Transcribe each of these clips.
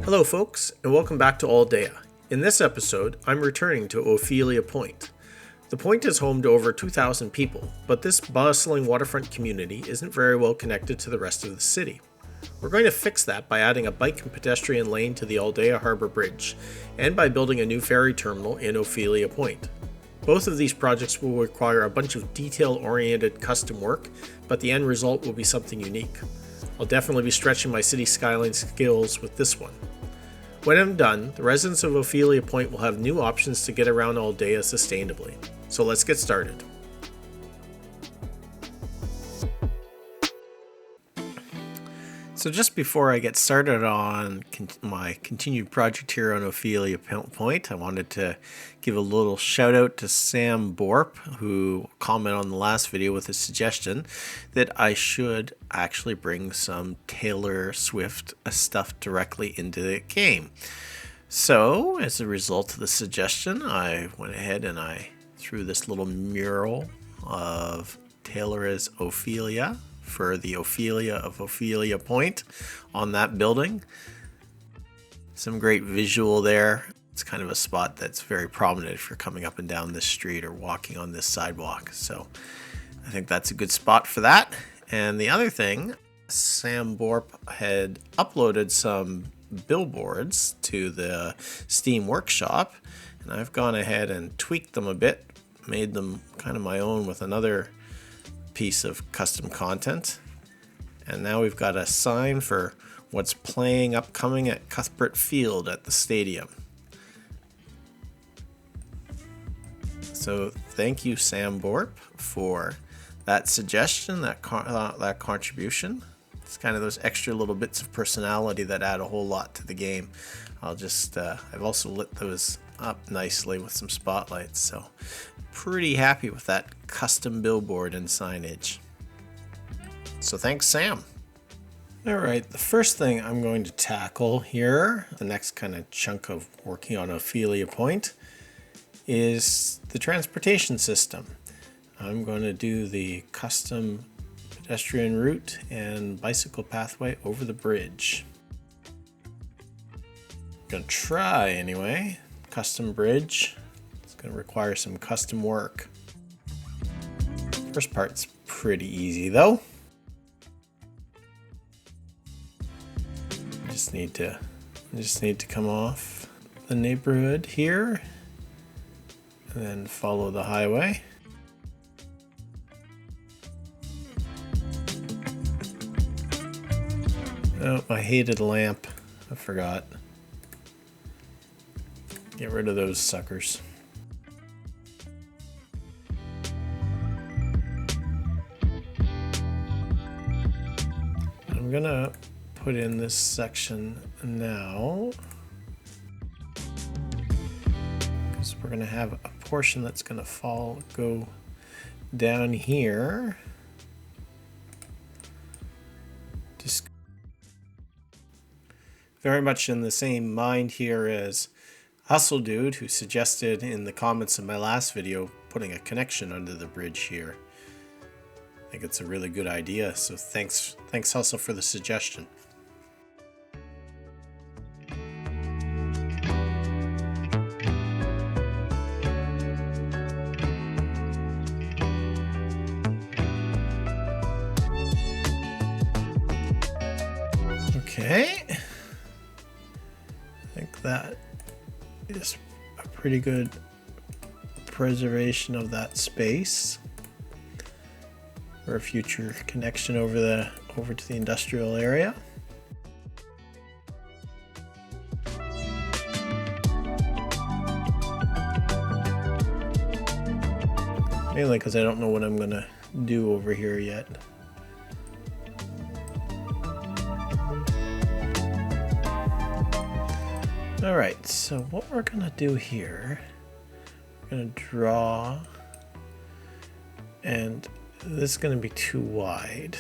Hello folks, and welcome back to Aldea. In this episode, I'm returning to Ophelia Point. The point is home to over 2,000 people, but this bustling waterfront community isn't very well connected to the rest of the city. We're going to fix that by adding a bike and pedestrian lane to the Aldea Harbour Bridge, and by building a new ferry terminal in Ophelia Point. Both of these projects will require a bunch of detail-oriented custom work, but the end result will be something unique. I'll definitely be stretching my Cities Skylines skills with this one. When I'm done, the residents of Ophelia Point will have new options to get around Aldea sustainably. So let's get started. So just before I get started on my continued project here on Ophelia Point, I wanted to give a little shout out to Sam Borp, who commented on the last video with a suggestion that I should actually bring some Taylor Swift stuff directly into the game. So as a result of the suggestion, I went ahead and I threw this little mural of Taylor as Ophelia for the Ophelia of Ophelia Point on that building. Some great visual there. It's kind of a spot that's very prominent if you're coming up and down this street or walking on this sidewalk. So I think that's a good spot for that. And the other thing, Sam Borp had uploaded some billboards to the Steam workshop, and I've gone ahead and tweaked them a bit, made them kind of my own with another piece of custom content. And now we've got a sign for what's playing upcoming at Cuthbert Field at the stadium. So thank you, Sam Borp, for that suggestion, that contribution. It's kind of those extra little bits of personality that add a whole lot to the game. I've also lit those up nicely with some spotlights, so pretty happy with that custom billboard and signage. So thanks, Sam. All right, the first thing I'm going to tackle here, the next kind of chunk of working on Ophelia Point, is the transportation system. I'm going to do the custom pedestrian route and bicycle pathway over the bridge. I'm going to try anyway. Custom bridge. It's going to require some custom work. First part's pretty easy though. I just need to come off the neighborhood here and then follow the highway. Oh, I hated a lamp. I forgot. Get rid of those suckers. I'm gonna put in this section now because we're gonna have a portion that's gonna go down here. Just very much in the same mind here as Hustle Dude, who suggested in the comments of my last video putting a connection under the bridge here. I think it's a really good idea, so thanks Hustle for the suggestion. Okay, I think that is a pretty good preservation of that space for a future connection over to the industrial area. Mainly because I don't know what I'm gonna do over here yet. All right, so what we're gonna do here, we're gonna draw, and this is gonna be too wide.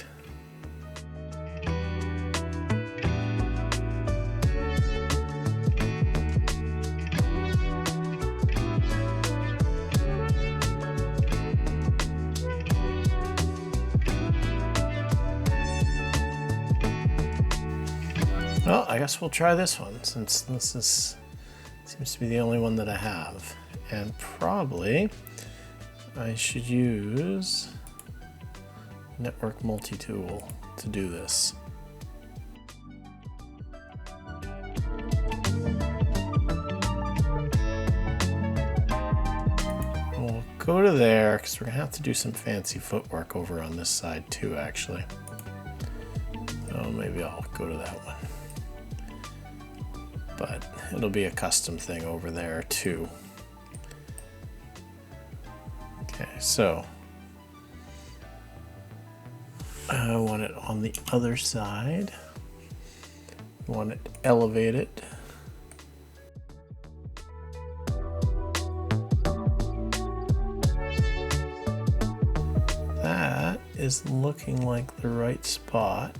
I guess we'll try this one since seems to be the only one that I have. And probably I should use Network Multi-Tool to do this. We'll go to there because we're gonna have to do some fancy footwork over on this side too, actually. So maybe I'll go to that one. But it'll be a custom thing over there too. Okay, so I want it on the other side. I want it elevated. That is looking like the right spot.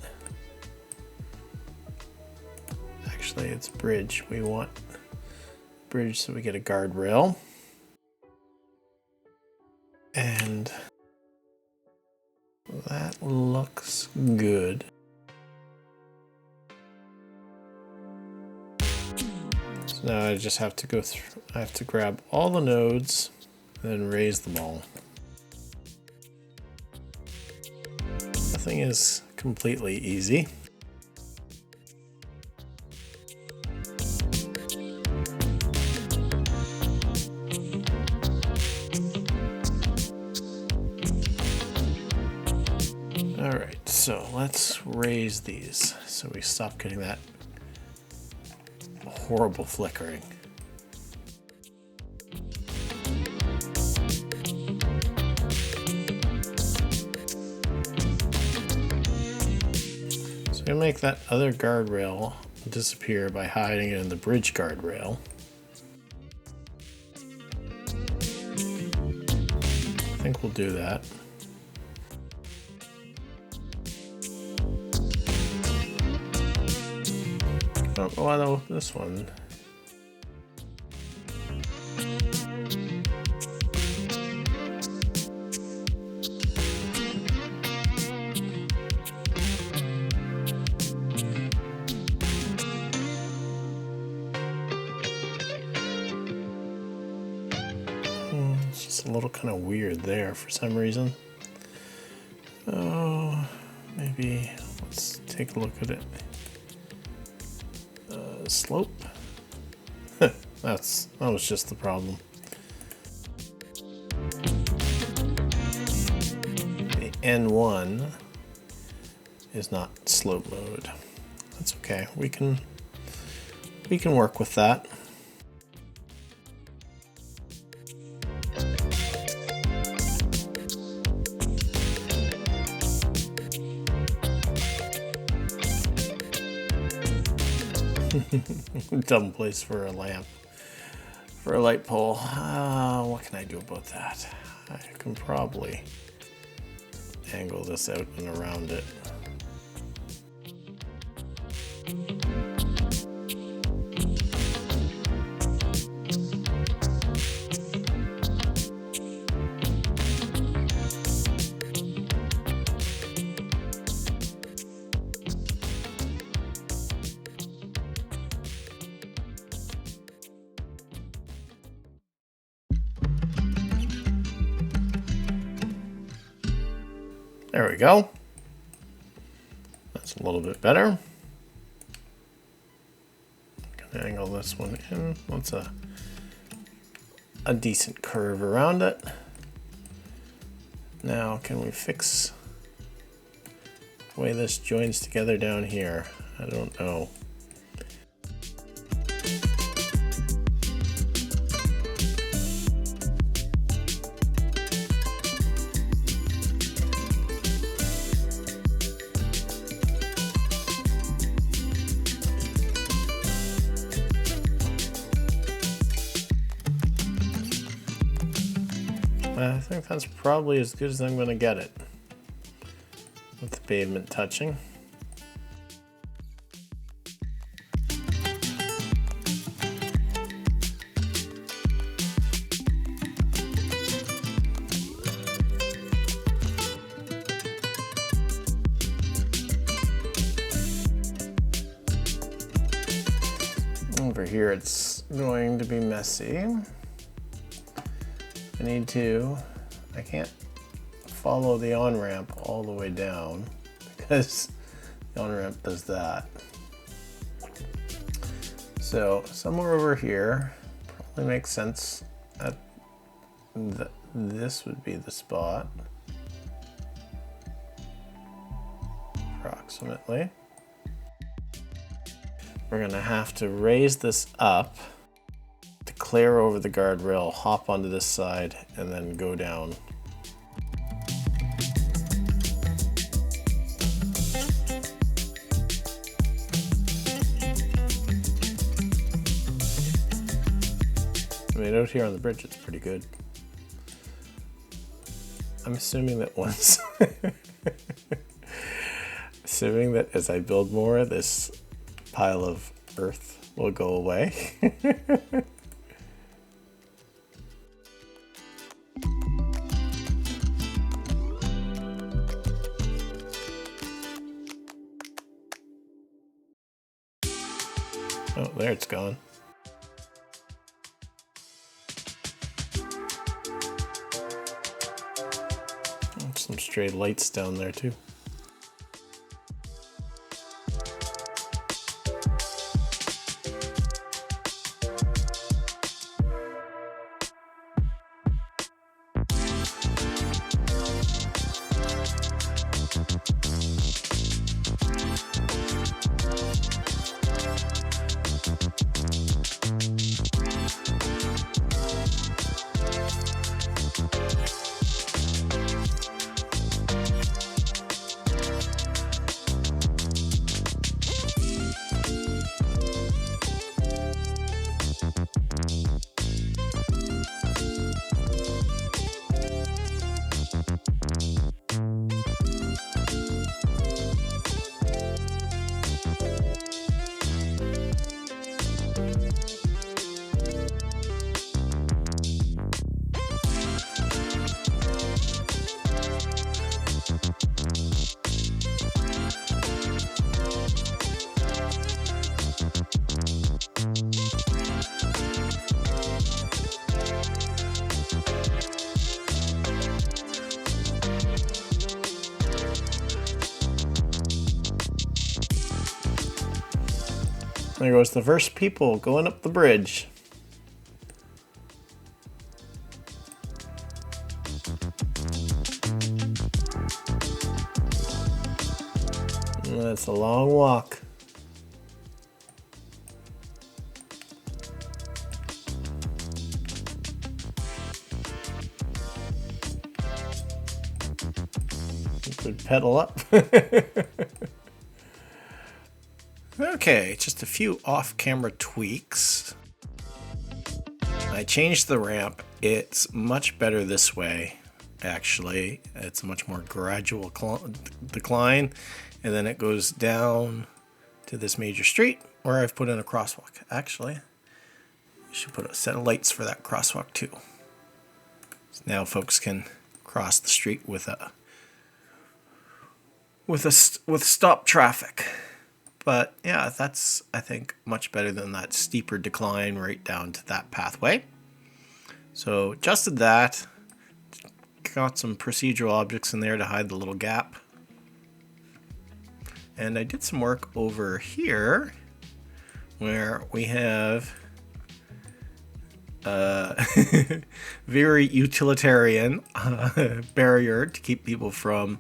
Actually, it's bridge. We want bridge so we get a guardrail. And that looks good. So now I just have to go through, I have to grab all the nodes and then raise them all. Nothing is completely easy. Alright, so let's raise these so we stop getting that horrible flickering. So we make that other guardrail disappear by hiding it in the bridge guardrail. I think we'll do that. Oh, well, this one. It's just a little kind of weird there for some reason. Oh, maybe let's take a look at it. Slope. That was just the problem. The N1 is not slope mode. That's okay. We can work with that. Dumb place for a lamp, for a light pole. What can I do about that? I can probably angle this out and around it. There we go. That's a little bit better. Gonna angle this one in. What's a decent curve around it. Now, can we fix the way this joins together down here? I don't know. I think that's probably as good as I'm going to get it with the pavement touching. over here it's going to be messy. I can't follow the on-ramp all the way down because the on-ramp does that. So somewhere over here probably makes sense. This would be the spot, approximately. We're gonna have to raise this up to clear over the guardrail, hop onto this side, and then go down. I mean, out here on the bridge, it's pretty good. I'm assuming that assuming that as I build more, this pile of earth will go away. Oh, there it's gone. Some stray lights down there too. There goes the first people going up the bridge. That's a long walk. You could pedal up. Okay, just a few off-camera tweaks. I changed the ramp. It's much better this way, actually. It's a much more gradual decline, and then it goes down to this major street where I've put in a crosswalk. Actually, you should put a set of lights for that crosswalk too. So now folks can cross the street with stop traffic. But yeah, that's, I think, much better than that steeper decline right down to that pathway. So adjusted that, got some procedural objects in there to hide the little gap. And I did some work over here where we have very utilitarian barrier to keep people from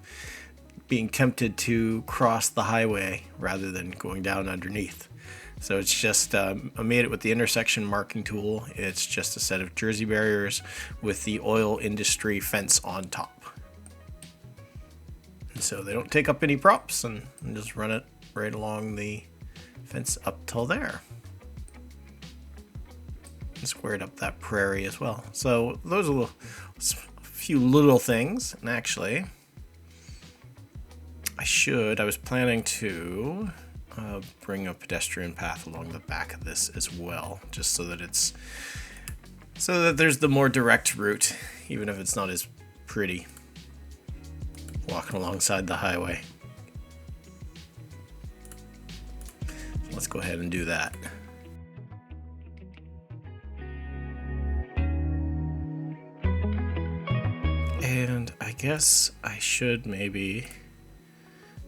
being tempted to cross the highway rather than going down underneath. So it's just, I made it with the intersection marking tool. It's just a set of Jersey barriers with the oil industry fence on top. And so they don't take up any props and just run it right along the fence up till there. And squared up that prairie as well. So those are a few little things. And actually, I was planning to bring a pedestrian path along the back of this as well, just so that there's the more direct route, even if it's not as pretty walking alongside the highway. Let's go ahead and do that. And I guess I should maybe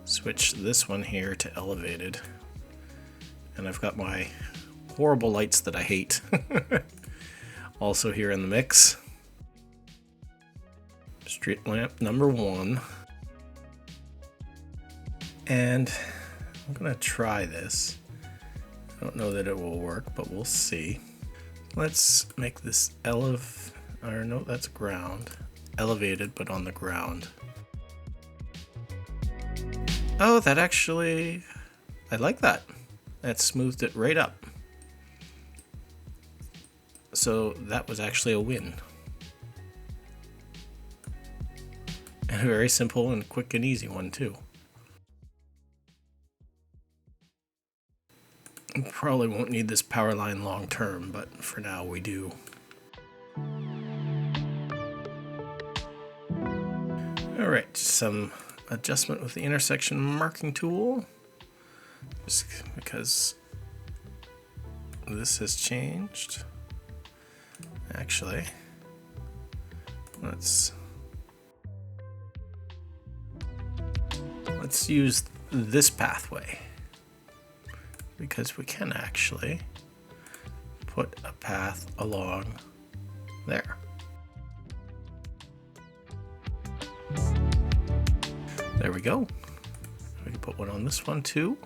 switch this one here to elevated. And I've got my horrible lights that I hate also here in the mix. Street lamp number 1. And I'm gonna try this. I don't know that it will work, but we'll see. Let's make this or no, that's ground. Elevated, but on the ground. Oh, that actually, I like that. That smoothed it right up. So that was actually a win. And a very simple and quick and easy one too. We probably won't need this power line long term, but for now we do. Alright, some adjustment with the intersection marking tool. Just because this has changed. Actually, let's use this pathway, because we can actually put a path along there. There we go. We can put one on this one too.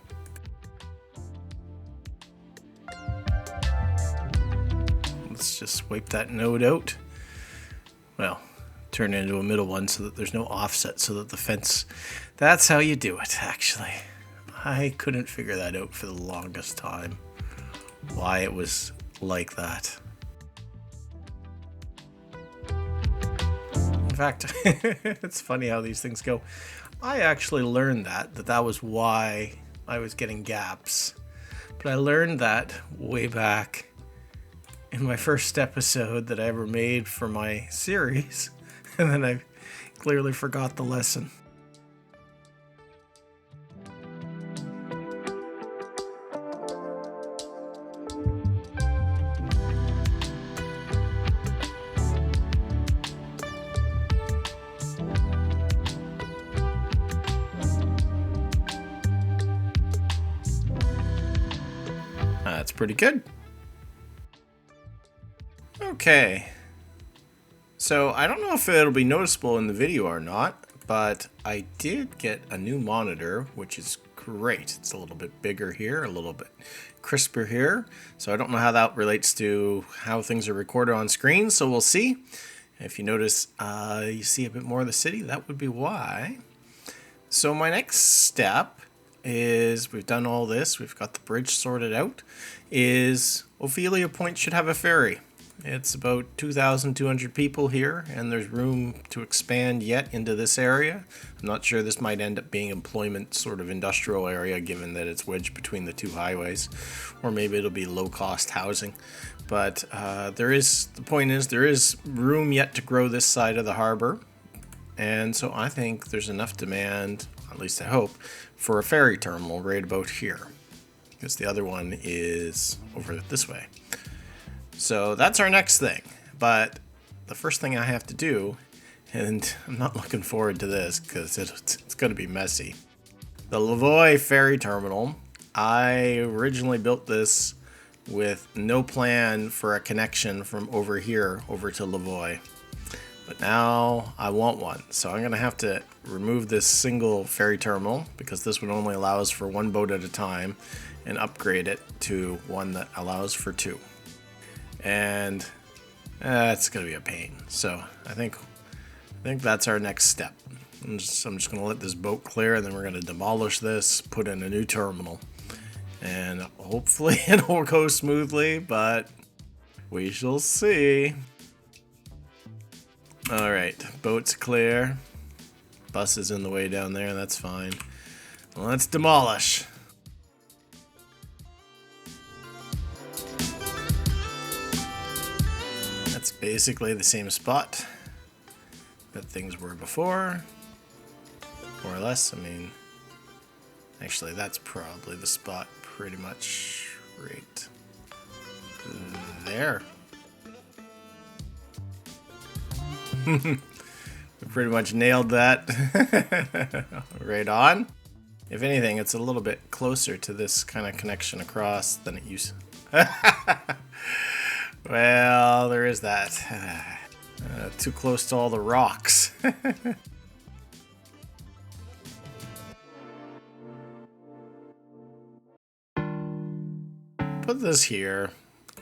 Let's just wipe that node out. Well, turn it into a middle one so that there's no offset, so that the fence, that's how you do it actually. I couldn't figure that out for the longest time, why it was like that. In fact, it's funny how these things go. I actually learned that was why I was getting gaps. But I learned that way back in my first episode that I ever made for my series. And then I clearly forgot the lesson. That's pretty good. Okay. So I don't know if it'll be noticeable in the video or not, but I did get a new monitor, which is great. It's a little bit bigger here, a little bit crisper here. So I don't know how that relates to how things are recorded on screen, so we'll see. If you notice, you see a bit more of the city, that would be why. So my next step is, we've done all this, we've got the bridge sorted out, is Ophelia Point should have a ferry. It's about 2,200 people here, and there's room to expand yet into this area. I'm not sure, this might end up being employment sort of industrial area, given that it's wedged between the two highways, or maybe it'll be low-cost housing. But the point is there is room yet to grow this side of the harbor, and so I think there's enough demand, at least I hope, for a ferry terminal right about here, because the other one is over this way. So that's our next thing. But the first thing I have to do, and I'm not looking forward to this because it's going to be messy. The Lavoy ferry terminal, I originally built this with no plan for a connection from over here over to Lavoy. But now I want one. So I'm going to have to remove this single ferry terminal, because this one only allows for one boat at a time, and upgrade it to one that allows for two. And it's going to be a pain. So I think that's our next step. I'm just going to let this boat clear, and then we're going to demolish this, put in a new terminal, and hopefully it will go smoothly, but we shall see. All right, boat's clear. Bus is in the way down there, that's fine. Let's demolish. That's basically the same spot that things were before, more or less. I mean, actually that's probably the spot pretty much right there. We've pretty much nailed that. Right on. If anything, it's a little bit closer to this kind of connection across than it used. Well, there is that. Too close to all the rocks. Put this here,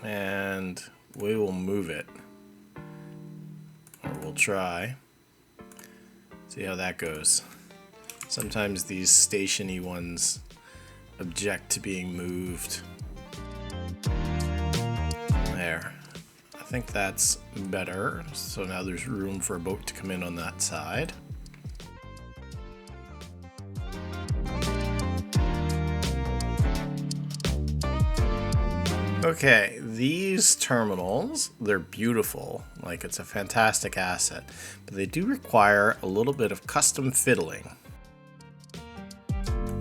and we will move it. Or we'll try. See how that goes. Sometimes these stationy ones object to being moved. There. I think that's better. So now there's room for a boat to come in on that side. Okay, these terminals, they're beautiful, like it's a fantastic asset, but they do require a little bit of custom fiddling.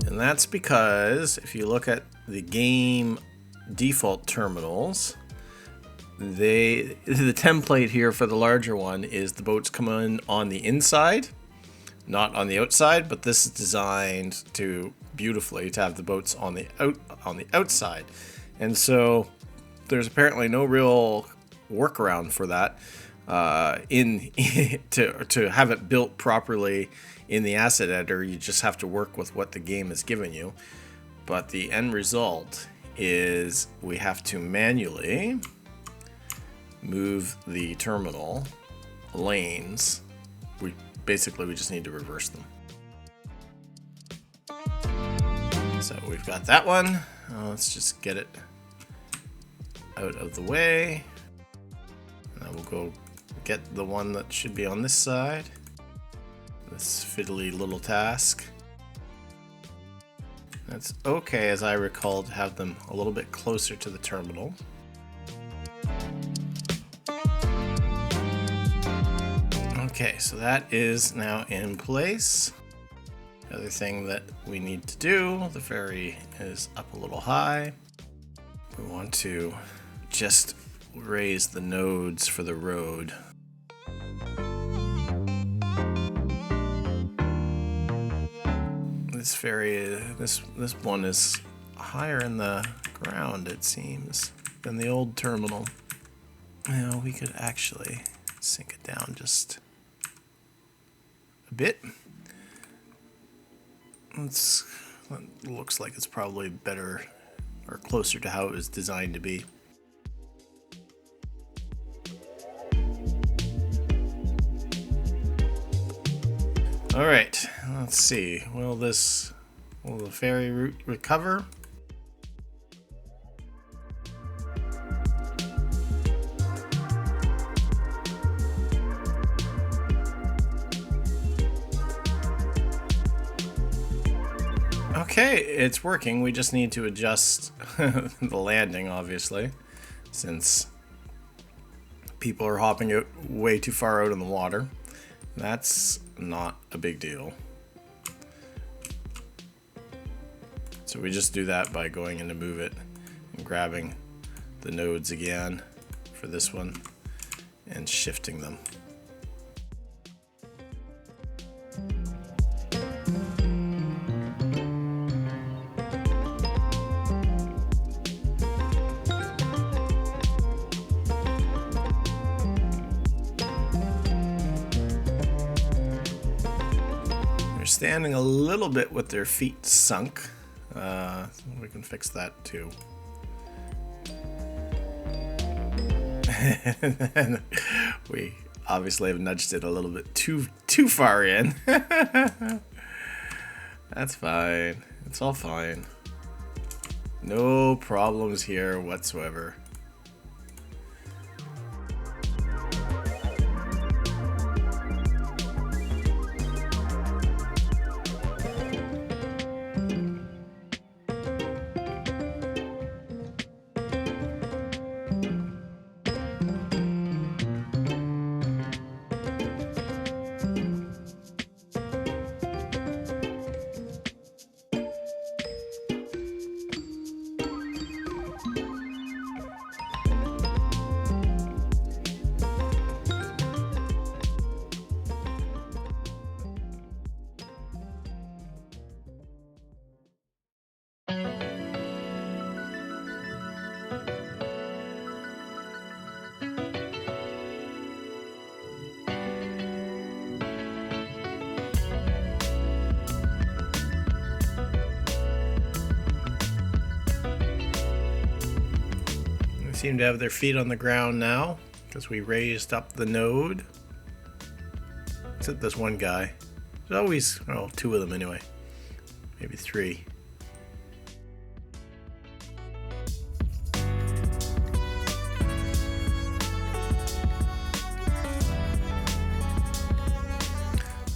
And that's because if you look at the game default terminals, the template here for the larger one is the boats come in on the inside, not on the outside, but this is designed to beautifully to have the boats on the outside. And so there's apparently no real workaround for that to have it built properly in the asset editor. You just have to work with what the game has given you. But the end result is we have to manually move the terminal lanes. We just need to reverse them. So we've got that one. Let's just get it out of the way. And we'll go get the one that should be on this side. This fiddly little task. That's okay, as I recall, to have them a little bit closer to the terminal. Okay, so that is now in place. The other thing that we need to do, the ferry is up a little high. We want to just raise the nodes for the road. This ferry, this one is higher in the ground, it seems, than the old terminal. Now we could actually sink it down just a bit. It looks like it's probably better or closer to how it was designed to be. All right, let's see. Will the ferry route recover? Okay, it's working. We just need to adjust the landing, obviously, since people are hopping out way too far out in the water. That's not a big deal. So we just do that by going in to move it and grabbing the nodes again for this one and shifting them. Standing a little bit with their feet sunk. We can fix that too. And we obviously have nudged it a little bit too far in. That's fine. It's all fine. No problems here whatsoever. seem to have their feet on the ground now because we raised up the node. Except this one guy. There's always, well, two of them anyway. Maybe three.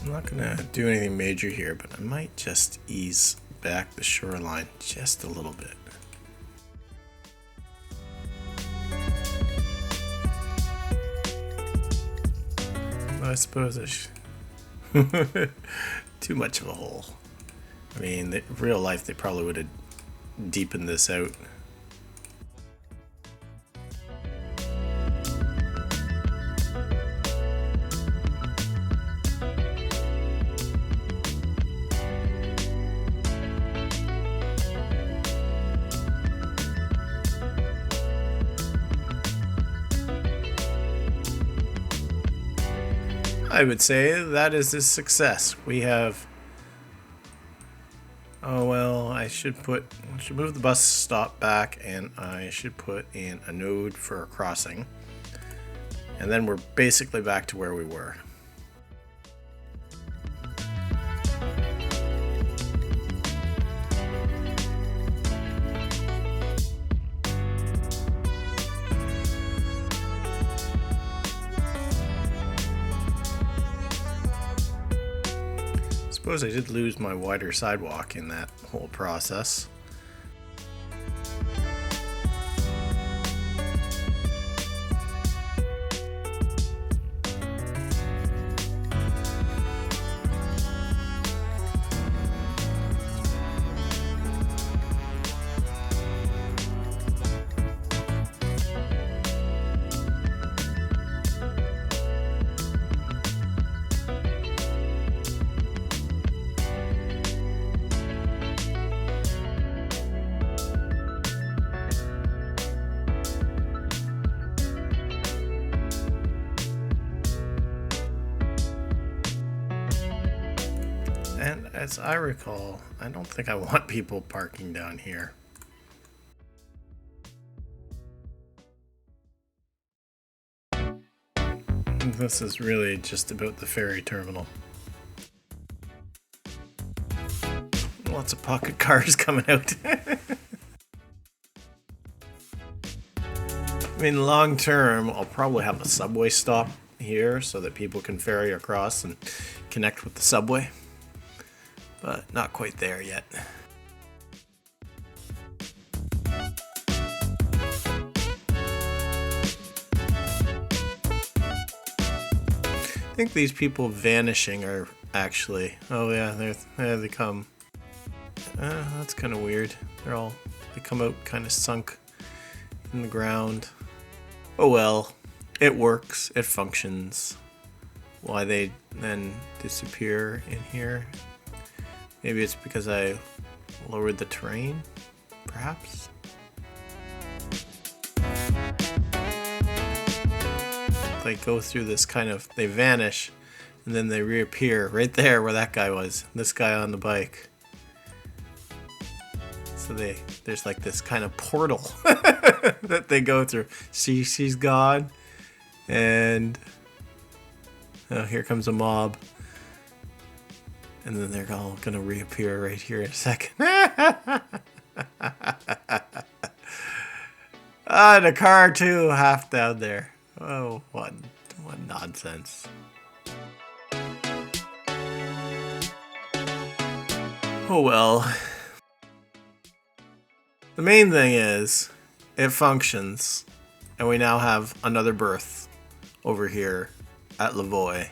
I'm not gonna do anything major here, but I might just ease back the shoreline just a little bit. I suppose I should. Too much of a hole. I mean, in real life they probably would have deepened this out. I would say that is a success. We have. Oh well, I should move the bus stop back, and I should put in a node for a crossing, and then we're basically back to where we were. I suppose I did lose my wider sidewalk in that whole process. And as I recall, I don't think I want people parking down here. This is really just about the ferry terminal. Lots of pocket cars coming out. I mean, long term, I'll probably have a subway stop here so that people can ferry across and connect with the subway. But not quite there yet. I think these people vanishing are actually. Oh yeah, there they come. That's kind of weird. They come out kind of sunk in the ground. Oh well, it works. It functions. Why they then disappear in here? Maybe it's because I lowered the terrain, perhaps? They go through this kind of, they vanish, and then they reappear right there where that guy was, this guy on the bike. So there's like this kind of portal that they go through. She's gone, and here comes a mob. And then they're all going to reappear right here in a second. The car too, half down there. Oh, what nonsense. Oh well. The main thing is, it functions. And we now have another berth over here at Lavoy.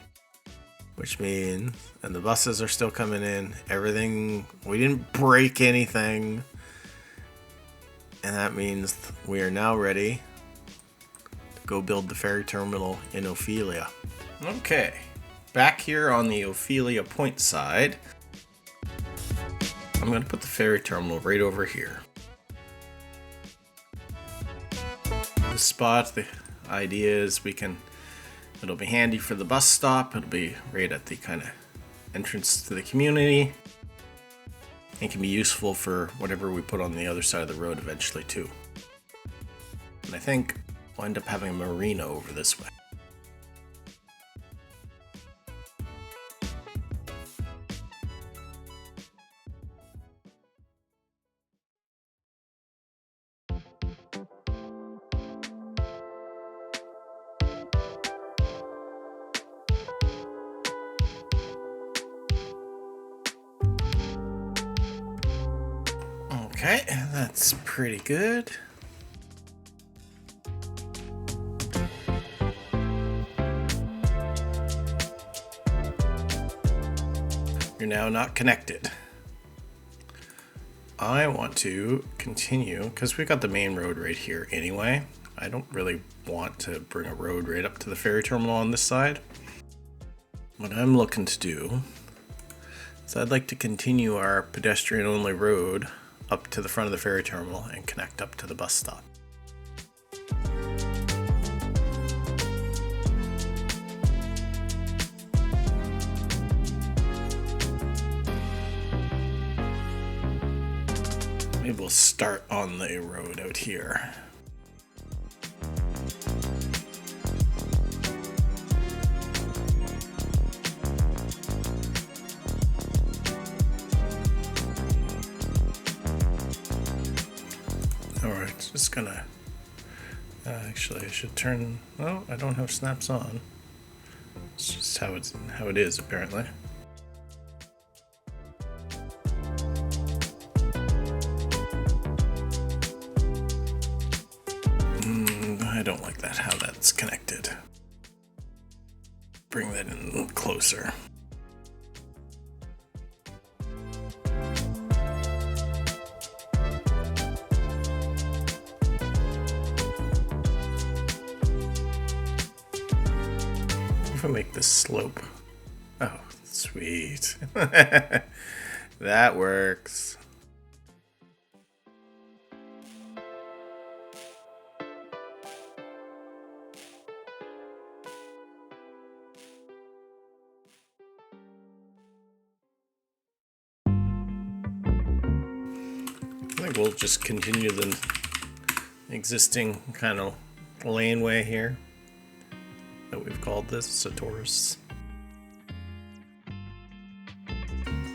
Which means, and the buses are still coming in, everything, we didn't break anything. And that means we are now ready to go build the ferry terminal in Ophelia. Okay, back here on the Ophelia Point side, I'm going to put the ferry terminal right over here. This spot, the idea is it'll be handy for the bus stop. It'll be right at the kind of entrance to the community. It can be useful for whatever we put on the other side of the road eventually too. And I think we'll end up having a marina over this way. Okay, that's pretty good. You're now not connected. I want to continue, because we've got the main road right here anyway. I don't really want to bring a road right up to the ferry terminal on this side. What I'm looking to do is I'd like to continue our pedestrian-only road up to the front of the ferry terminal and connect up to the bus stop. Maybe we'll start on the road out here. Alright, just gonna... actually, I should turn... Oh, I don't have snaps on. It's just how it is, apparently. I don't like that, how that's connected. Bring that in closer. If I make this slope. Oh, sweet. That works. I think we'll just continue the existing kind of laneway here that we've called this, Satoris.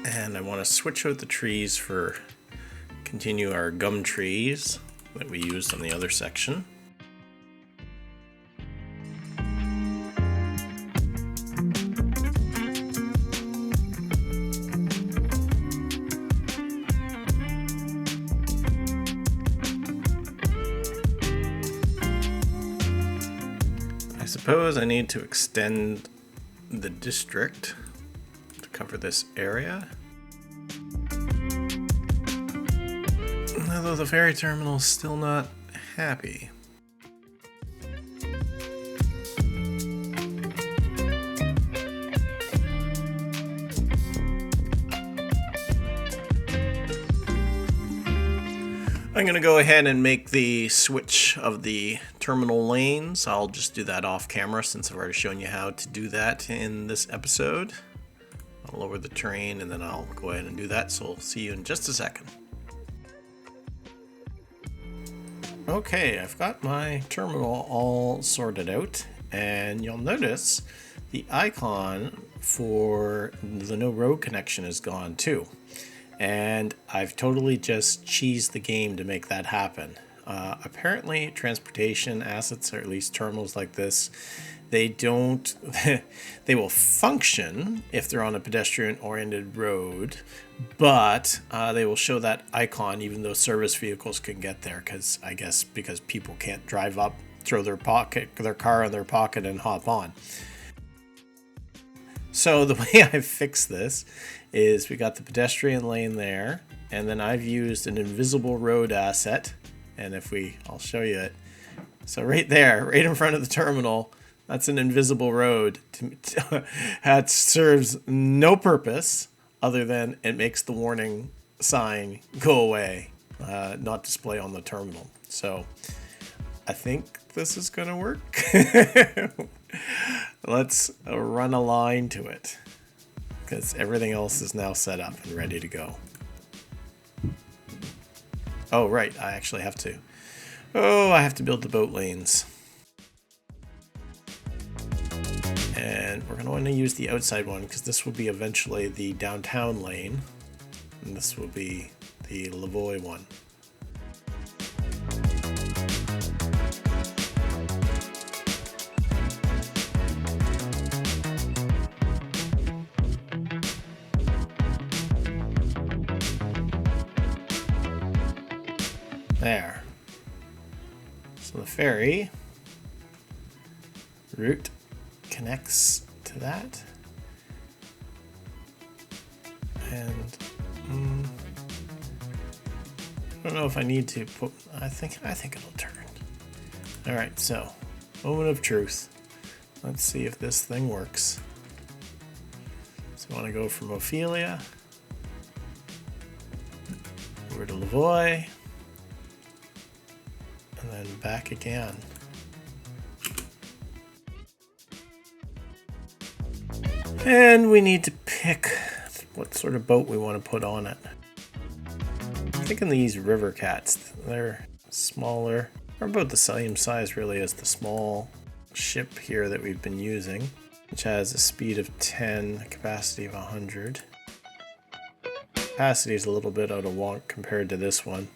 And I want to switch out the trees for continue our gum trees that we used on the other section. I suppose I need to extend the district to cover this area. Although the ferry terminal is still not happy. I'm going to go ahead and make the switch of the terminal lanes. I'll just do that off camera since I've already shown you how to do that in this episode. I'll lower the train and then I'll go ahead and do that, so I'll see you in just a second. Okay, I've got my terminal all sorted out, and you'll notice the icon for the no road connection is gone too. And I've totally just cheesed the game to make that happen. Apparently transportation assets, or at least terminals like this, they don't they will function if they're on a pedestrian oriented road, but they will show that icon even though service vehicles can get there, because I guess because people can't drive up, throw their car in their pocket and hop on. So the way I fixed this is we got the pedestrian lane there, and then I've used an invisible road asset, and I'll show you it. So right there, right in front of the terminal, that's an invisible road. That serves no purpose other than it makes the warning sign go away, not display on the terminal. So I think this is going to work. Let's run a line to it, because everything else is now set up and ready to go. Oh, right. I actually have to Oh, I have to build the boat lanes. And we're going to want to use the outside one because this will be eventually the downtown lane. And this will be the Lavoy one. There. So the ferry route connects to that. And I don't know if I need to put, I think it'll turn. All right, so moment of truth. Let's see if this thing works. So I want to go from Ophelia over to Lavoy and then back again. And we need to pick what sort of boat we want to put on it. I'm thinking these river cats, they're smaller. They're about the same size really as the small ship here that we've been using, which has a speed of 10, a capacity of 100. Capacity is a little bit out of wonk compared to this one.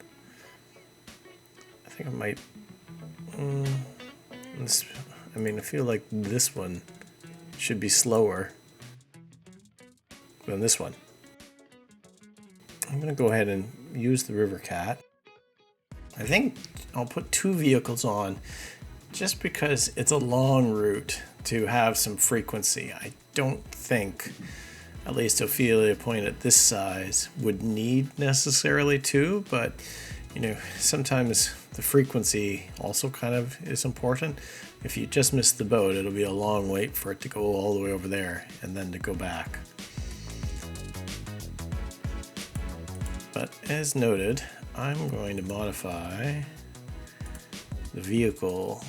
I think it might, I feel like this one should be slower than this one. I'm going to go ahead and use the river cat. I think I'll put 2 vehicles on just because it's a long route to have some frequency. I don't think, at least Ophelia Point at this size, would need necessarily 2, but you know, sometimes the frequency also kind of is important. If you just miss the boat, it'll be a long wait for it to go all the way over there and then to go back. But as noted, I'm going to modify the vehicle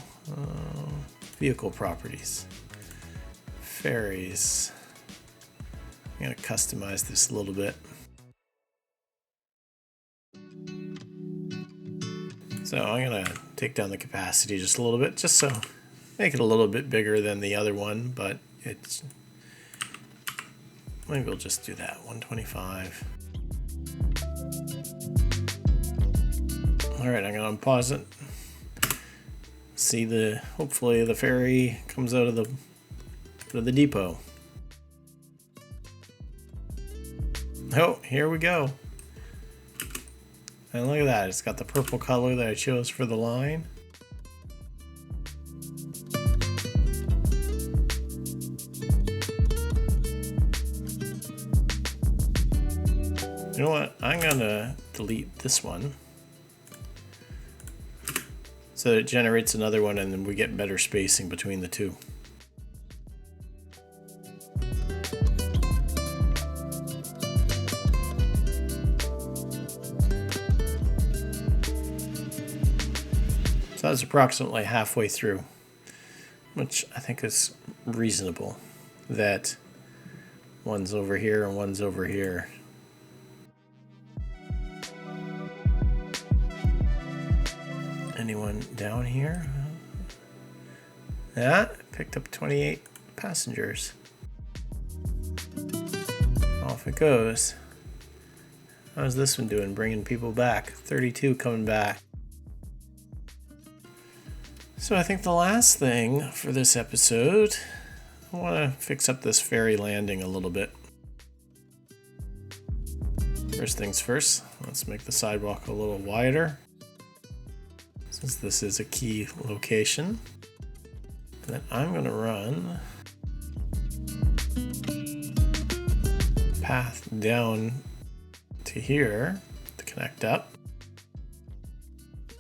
properties. Ferries. I'm going to customize this a little bit. So I'm going to take down the capacity just a little bit, just so make it a little bit bigger than the other one, but it's, maybe we'll just do that, 125. All right, I'm going to unpause it. See hopefully the ferry comes out of the depot. Oh, here we go. And look at that, it's got the purple color that I chose for the line. You know what, I'm gonna delete this one so that it generates another one and then we get better spacing between the two. So that's approximately halfway through, which I think is reasonable, that one's over here and one's over here. Anyone down here? Yeah, picked up 28 passengers. Off it goes. How's this one doing? Bringing people back. 32 coming back. So I think the last thing for this episode, I want to fix up this ferry landing a little bit. First things first, let's make the sidewalk a little wider, since this is a key location. Then I'm going to run path down to here to connect up.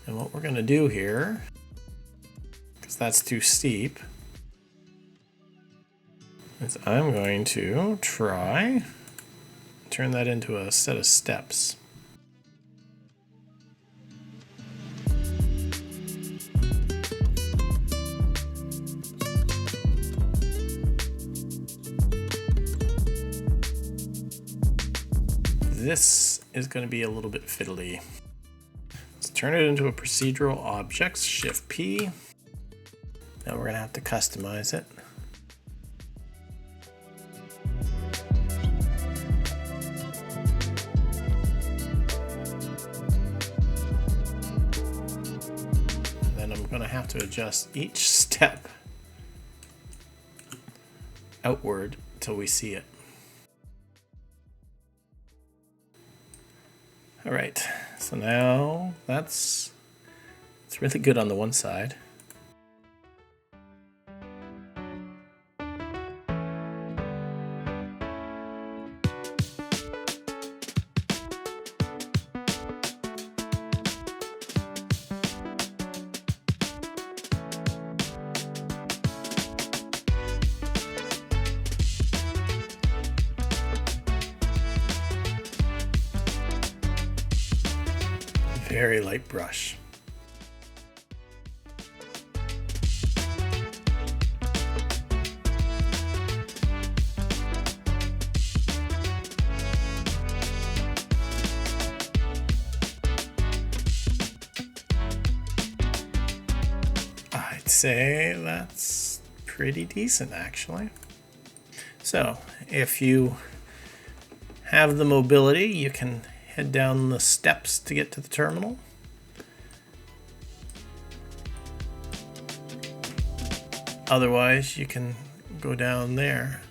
And what we're going to do here, because that's too steep, is I'm going to try turn that into a set of steps. This is going to be a little bit fiddly. Let's turn it into a procedural object, Shift P. Now we're gonna have to customize it. And then I'm gonna have to adjust each step outward till we see it. All right, so now it's really good on the one side. Very light brush. I'd say that's pretty decent, actually. So if you have the mobility, you can head down the steps to get to the terminal. Otherwise, you can go down there.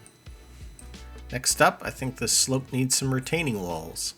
Next up, I think the slope needs some retaining walls.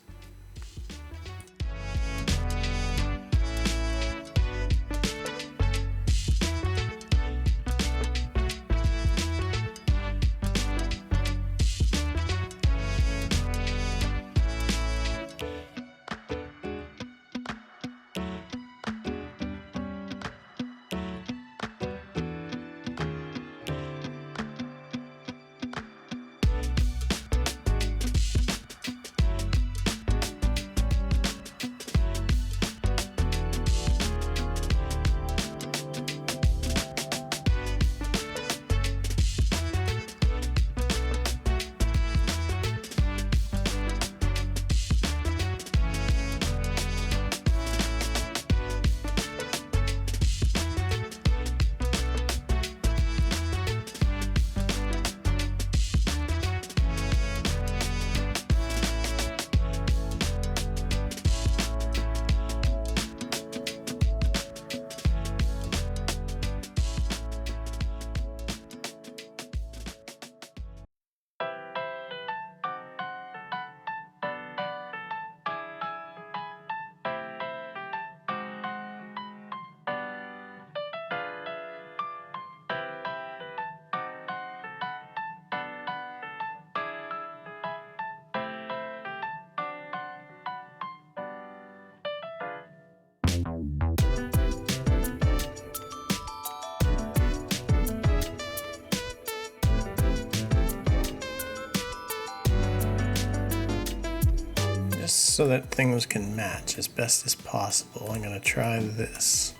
So that things can match as best as possible, I'm going to try this.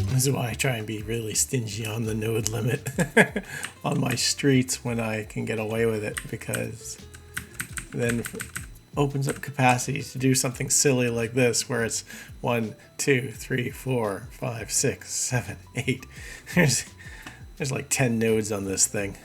This is why I try and be really stingy on the node limit on my streets when I can get away with it, because then opens up capacity to do something silly like this, where it's 1, 2, 3, 4, 5, 6, 7, 8. There's like 10 nodes on this thing.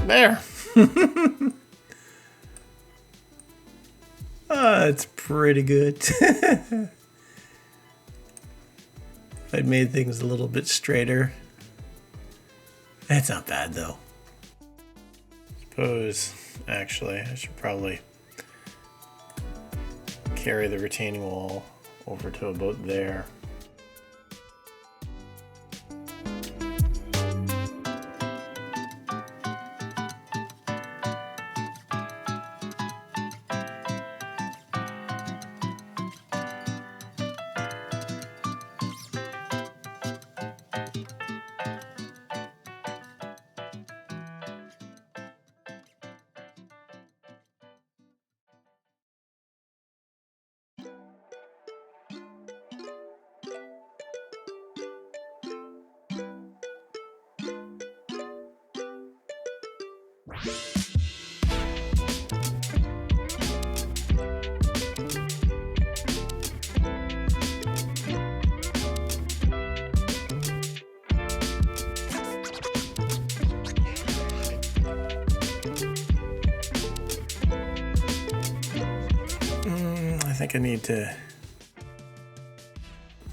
There. It's pretty good. If I'd made things a little bit straighter. It's not bad though. Suppose, actually, I should probably carry the retaining wall over to about there. I think I need to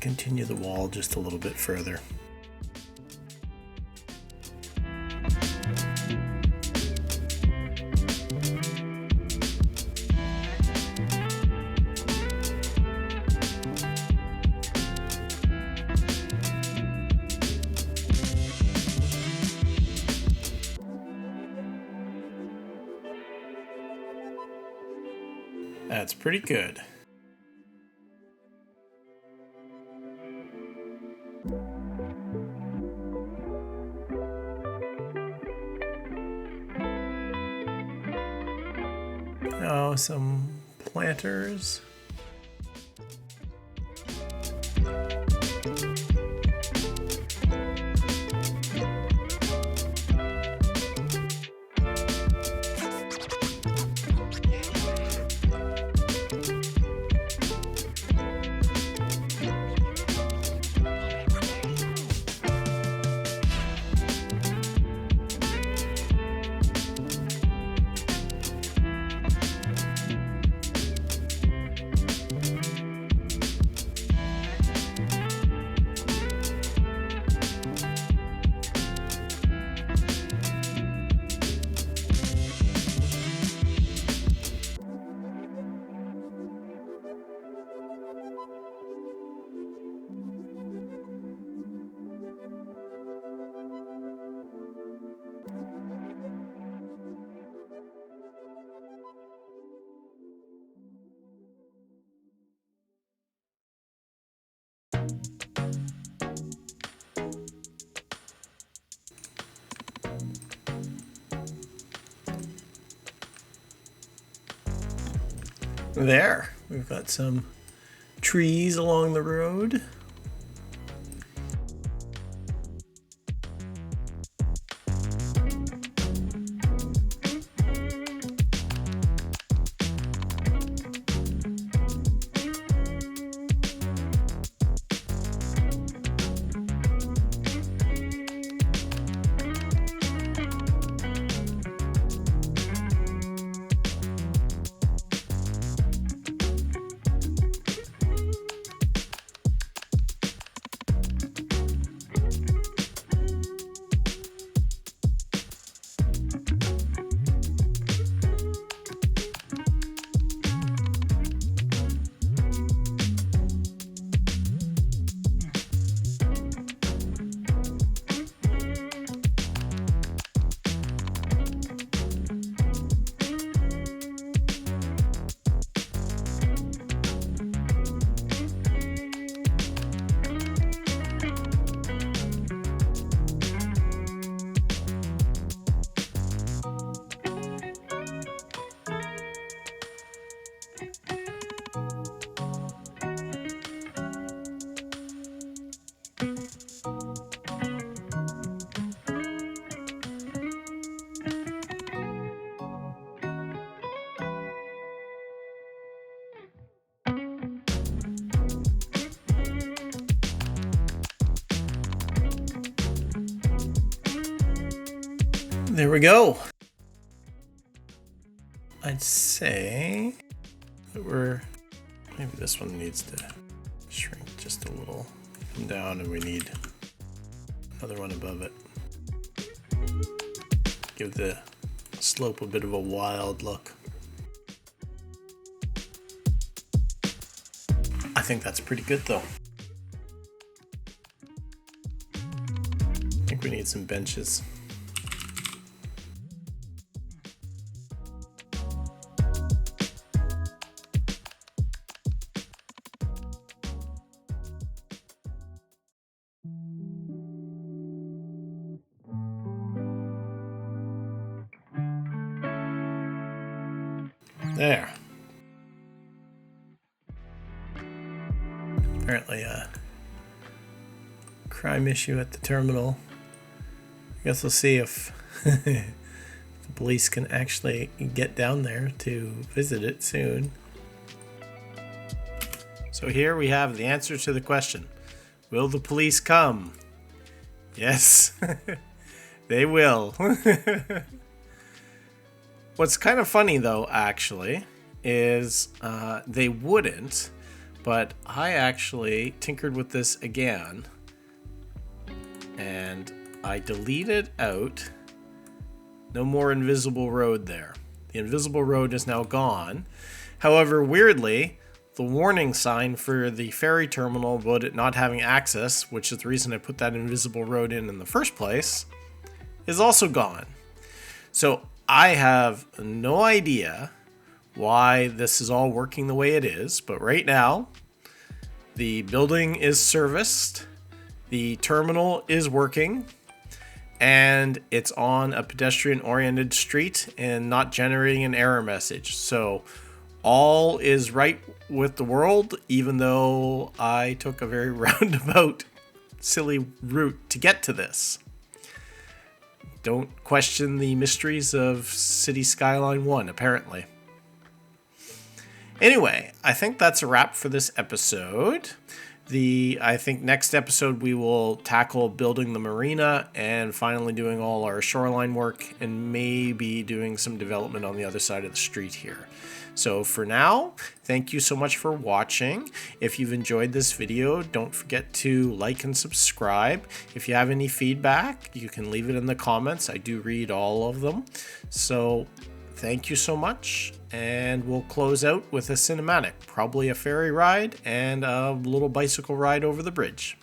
continue the wall just a little bit further. That's pretty good. Oh, some planters. There, we've got some trees along the road. There we go. I'd say that maybe this one needs to shrink just a little down, and we need another one above it. Give the slope a bit of a wild look. I think that's pretty good though. I think we need some benches. There. Apparently a crime issue at the terminal. I guess we'll see if the police can actually get down there to visit it soon. So here we have the answer to the question. Will the police come? Yes, they will. What's kind of funny though, actually, is they wouldn't, but I actually tinkered with this again, and I deleted out no more invisible road there. The invisible road is now gone. However, weirdly, the warning sign for the ferry terminal about it not having access, which is the reason I put that invisible road in the first place, is also gone. So I have no idea why this is all working the way it is, but right now the building is serviced, the terminal is working, and it's on a pedestrian oriented street and not generating an error message. So all is right with the world, even though I took a very roundabout, silly route to get to this. Don't question the mysteries of Cities Skyline 1, apparently. Anyway, I think that's a wrap for this episode. I think next episode we will tackle building the marina and finally doing all our shoreline work and maybe doing some development on the other side of the street here. So for now, thank you so much for watching. If you've enjoyed this video, don't forget to like and subscribe. If you have any feedback, you can leave it in the comments. I do read all of them. So thank you so much. And we'll close out with a cinematic, probably a ferry ride and a little bicycle ride over the bridge.